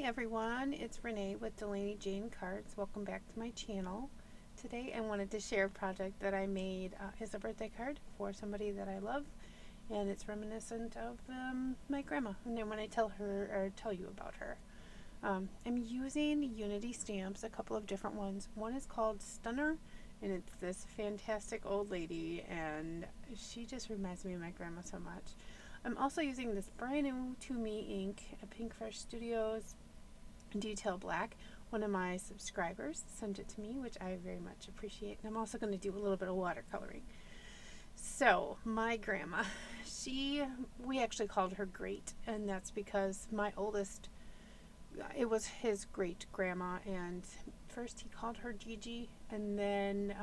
everyone, it's Renee with Delaney Jane Cards. Welcome back to my channel. Today I wanted to share a project that I made as a birthday card for somebody that I love, and it's reminiscent of my grandma. And then when I tell you about her, I'm using Unity stamps, a couple of different ones. One is called Stunner, and it's this fantastic old lady, and she just reminds me of my grandma so much. I'm also using this brand new to me ink, a Pink Fresh Studios Detail Black. One of my subscribers sent it to me, which I very much appreciate. And I'm also going to do a little bit of watercoloring. So my grandma, we actually called her Great, and that's because my oldest, it was his great grandma, and first he called her Gigi, and then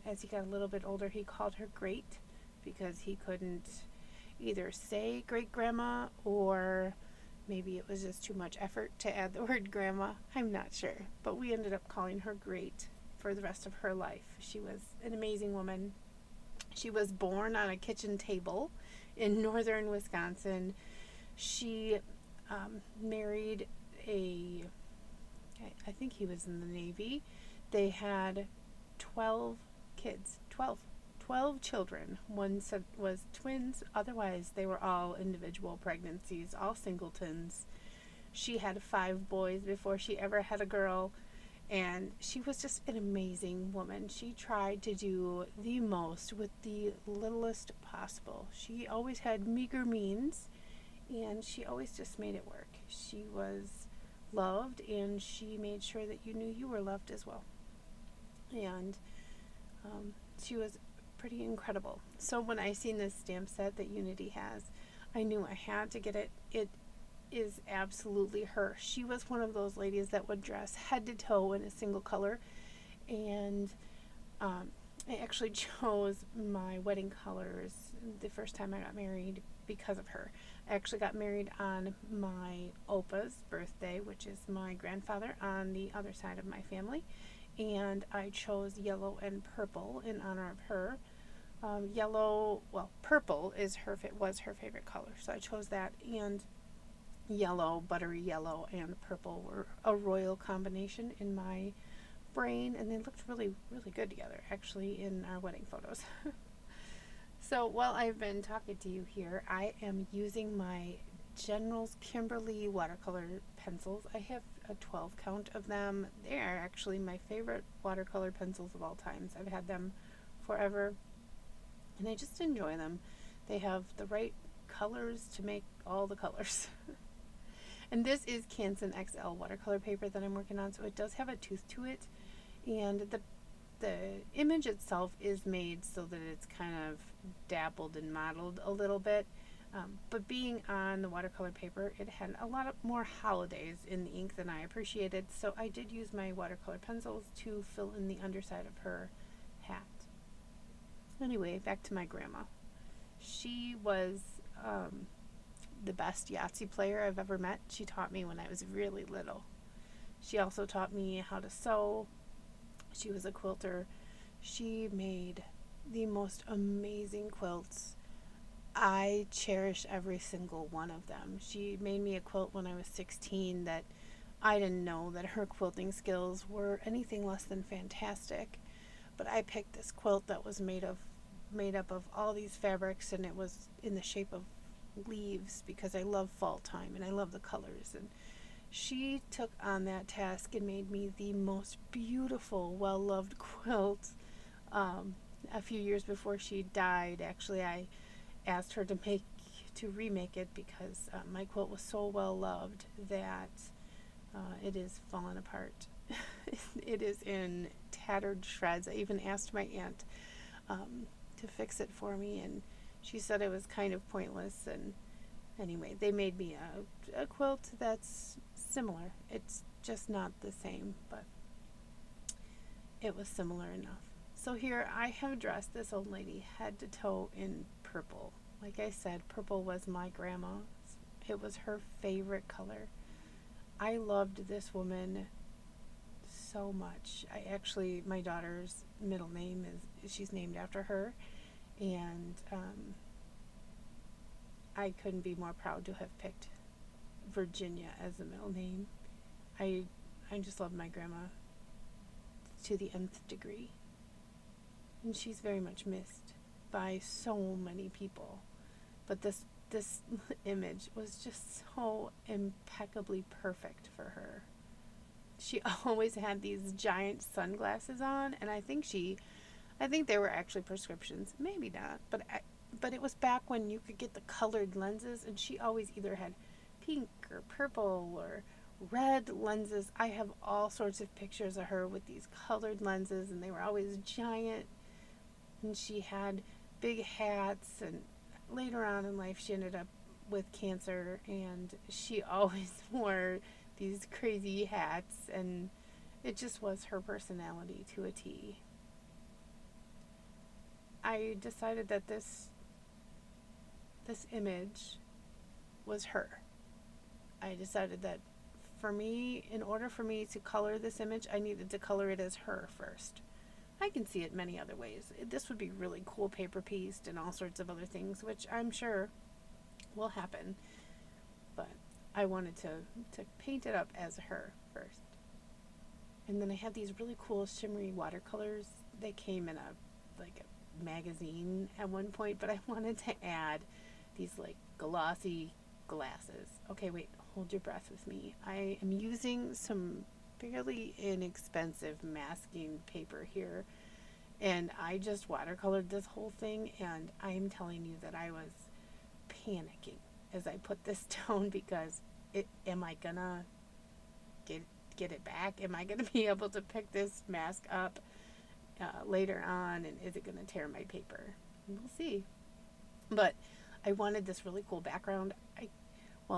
as he got a little bit older, he called her Great because he couldn't either say great grandma, or maybe it was just too much effort to add the word grandma. I'm not sure, but we ended up calling her Great for the rest of her life. She was an amazing woman. She was born on a kitchen table in northern Wisconsin. She married I think he was in the Navy. They had 12 kids, 12 children. One was twins, otherwise they were all individual pregnancies, all singletons. She had 5 boys before she ever had a girl, and she was just an amazing woman. She tried to do the most with the littlest possible. She always had meager means, and she always just made it work. She was loved, and she made sure that you knew you were loved as well. And she was pretty incredible. So when I seen this stamp set that Unity has, I knew I had to get it. It is absolutely her. She was one of those ladies that would dress head to toe in a single color, and I actually chose my wedding colors the first time I got married because of her. I actually got married on my Opa's birthday, which is my grandfather on the other side of my family, and I chose yellow and purple in honor of her. Purple was her favorite color, so I chose that, and yellow, buttery yellow, and purple were a royal combination in my brain, and they looked really, really good together, actually, in our wedding photos. So while I've been talking to you here, I am using my General's Kimberly watercolor pencils. I have a 12 count of them. They are actually my favorite watercolor pencils of all times. I've had them forever, and I just enjoy them. They have the right colors to make all the colors. And this is Canson XL watercolor paper that I'm working on, so it does have a tooth to it, and the image itself is made so that it's kind of dappled and modeled a little bit. But being on the watercolor paper, it had a lot more holidays in the ink than I appreciated, so I did use my watercolor pencils to fill in the underside of her hat. Anyway, back to my grandma. She was the best Yahtzee player I've ever met. She taught me when I was really little. She also taught me how to sew. She was a quilter. She made the most amazing quilts. I cherish every single one of them. She made me a quilt when I was 16 that I didn't know that her quilting skills were anything less than fantastic. But I picked this quilt that was made up of all these fabrics, and it was in the shape of leaves because I love fall time and I love the colors. And she took on that task and made me the most beautiful, well-loved quilt. A few years before she died, actually, I asked her to remake it because my quilt was so well loved that it is fallen apart. It is in tattered shreds. I even asked my aunt to fix it for me, and she said it was kind of pointless. And anyway, they made me a quilt that's similar. It's just not the same, but it was similar enough. So here I have dressed this old lady head to toe in purple. Like I said, purple was my grandma's. It was her favorite color. I loved this woman so much. My daughter's middle name she's named after her, and I couldn't be more proud to have picked Virginia as a middle name. I just love my grandma to the nth degree. And she's very much missed by so many people. But this image was just so impeccably perfect for her. She always had these giant sunglasses on, and I think they were actually prescriptions, maybe not, but it was back when you could get the colored lenses, and she always either had pink or purple or red lenses. I have all sorts of pictures of her with these colored lenses, and they were always giant, and she had big hats, and later on in life she ended up with cancer, and she always wore these crazy hats, and it just was her personality to a T. I decided that this image was her. I decided that for me, in order for me to color this image, I needed to color it as her first. I can see it many other ways. This would be really cool paper pieced and all sorts of other things, which I'm sure will happen. But I wanted to paint it up as her first. And then I had these really cool shimmery watercolors. They came in a magazine at one point, but I wanted to add these glossy glasses. Okay, wait, hold your breath with me. I am using some fairly inexpensive masking paper here, and I just watercolored this whole thing, and I'm telling you that I was panicking as I put this down, because am I gonna get it back? Am I gonna be able to pick this mask up later on, and is it gonna tear my paper? We'll see. But I wanted this really cool background.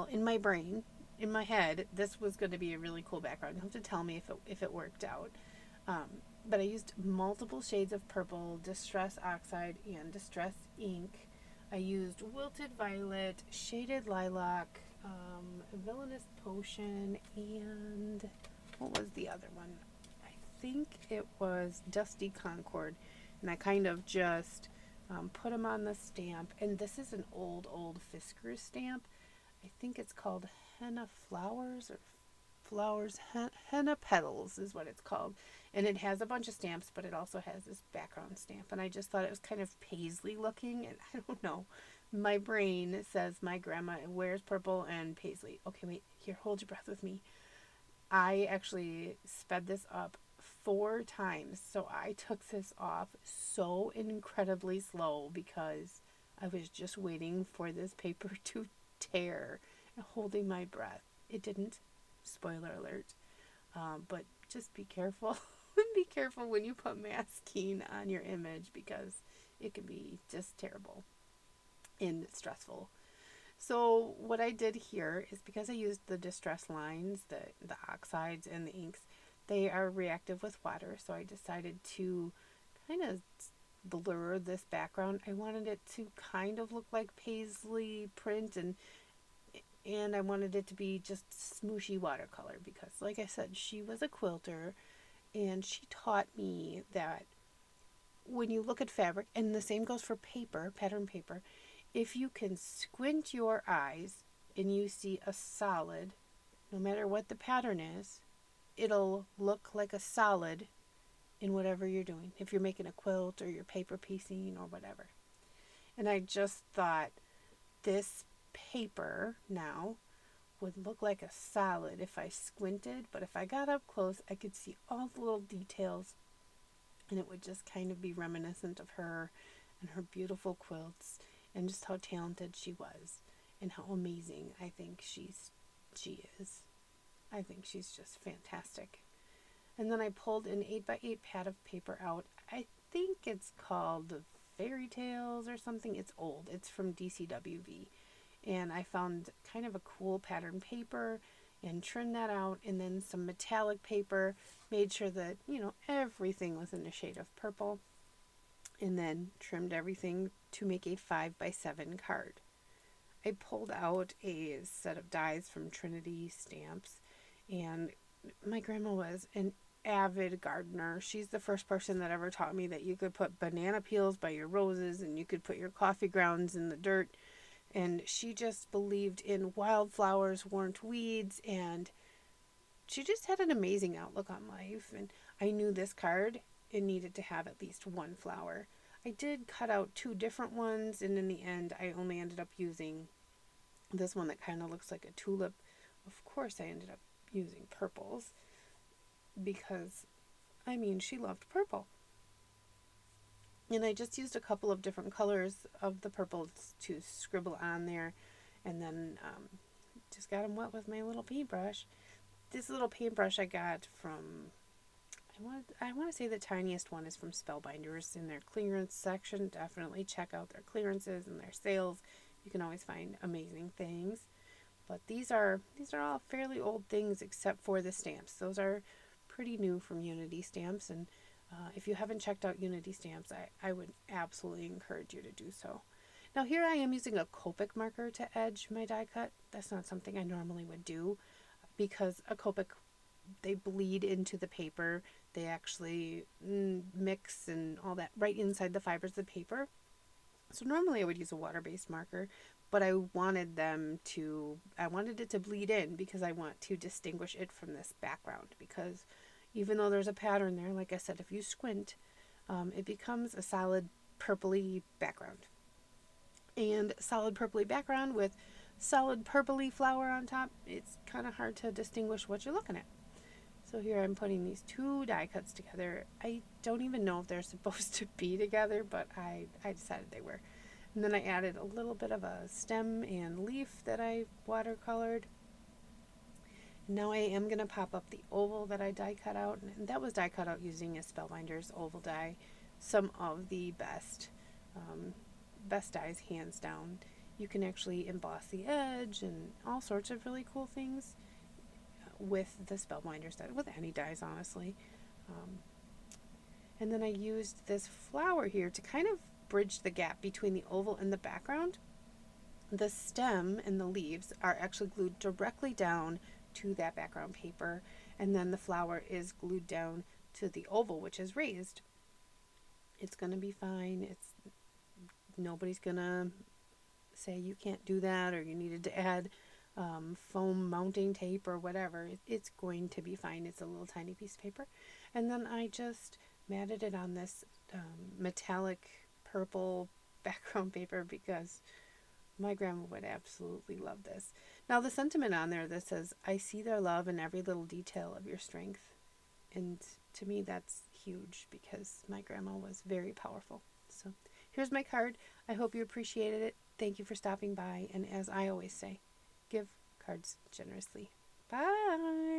In my brain, in my head, this was going to be a really cool background. You'll have to tell me if it worked out. But I used multiple shades of purple, Distress Oxide, and Distress Ink. I used Wilted Violet, Shaded Lilac, Villainous Potion, and what was the other one? I think it was Dusty Concord. And I kind of just put them on the stamp. And this is an old Fisker stamp. I think it's called Henna Flowers, or Flowers, Henna Petals is what it's called. And it has a bunch of stamps, but it also has this background stamp. And I just thought it was kind of paisley looking, and I don't know. My brain says my grandma wears purple and paisley. Okay, wait, here, hold your breath with me. I actually sped this up 4 times, so I took this off so incredibly slow because I was just waiting for this paper to tear and holding my breath. It didn't, spoiler alert, but just be careful. Be careful when you put masking on your image, because it can be just terrible and stressful. So what I did here is, because I used the distress lines, the oxides and the inks, they are reactive with water, so I decided to kind of blur this background. I wanted it to kind of look like paisley print, and I wanted it to be just smooshy watercolor, because like I said, she was a quilter, and she taught me that when you look at fabric, and the same goes for paper, pattern paper, if you can squint your eyes and you see a solid, no matter what the pattern is, it'll look like a solid in whatever you're doing. If you're making a quilt or you're paper piecing or whatever. And I just thought this paper now would look like a solid if I squinted, but if I got up close, I could see all the little details, and it would just kind of be reminiscent of her and her beautiful quilts, and just how talented she was, and how amazing I think she is. I think she's just fantastic. And then I pulled an 8x8 pad of paper out. I think it's called Fairy Tales or something. It's old. It's from DCWV. And I found kind of a cool pattern paper and trimmed that out, and then some metallic paper, made sure that, everything was in a shade of purple, and then trimmed everything to make a 5x7 card. I pulled out a set of dies from Trinity Stamps, and my grandma was an avid gardener. She's the first person that ever taught me that you could put banana peels by your roses, and you could put your coffee grounds in the dirt. And she just believed in wildflowers weren't weeds, and she just had an amazing outlook on life. And I knew this card, it needed to have at least one flower. I did cut out 2 different ones, and in the end, I only ended up using this one that kind of looks like a tulip. Of course, I ended up using purples because, I mean, she loved purple. And I just used a couple of different colors of the purples to scribble on there, and then just got them wet with my little paintbrush. This little paintbrush I got from, I want to say the tiniest one is from Spellbinders in their clearance section. Definitely check out their clearances and their sales. You can always find amazing things. But these are all fairly old things except for the stamps. Those are pretty new from Unity Stamps, and if you haven't checked out Unity Stamps, I would absolutely encourage you to do so. Now here I am using a Copic marker to edge my die cut. That's not something I normally would do because a Copic, they bleed into the paper. They actually mix and all that right inside the fibers of the paper. So normally I would use a water-based marker, but I wanted it to bleed in because I want to distinguish it from this background, because even though there's a pattern there, like I said, if you squint, it becomes a solid purpley background. And solid purpley background with solid purpley flower on top, it's kind of hard to distinguish what you're looking at. So here I'm putting these 2 die cuts together. I don't even know if they're supposed to be together, but I decided they were. And then I added a little bit of a stem and leaf that I watercolored. And now I am going to pop up the oval that I die cut out. And that was die cut out using a Spellbinders oval die. Some of the best dies, hands down. You can actually emboss the edge and all sorts of really cool things with the Spellbinders die, with any dies, honestly. And then I used this flower here to kind of bridge the gap between the oval and the background. The stem and the leaves are actually glued directly down to that background paper, and then the flower is glued down to the oval, which is raised. It's going to be fine. Nobody's going to say you can't do that or you needed to add foam mounting tape or whatever. It's going to be fine. It's a little tiny piece of paper. And then I just matted it on this metallic purple background paper because my grandma would absolutely love this. Now the sentiment on there that says, "I see their love in every little detail of your strength." And to me that's huge because my grandma was very powerful. So here's my card. I hope you appreciated it. Thank you for stopping by. And as I always say, give cards generously. Bye.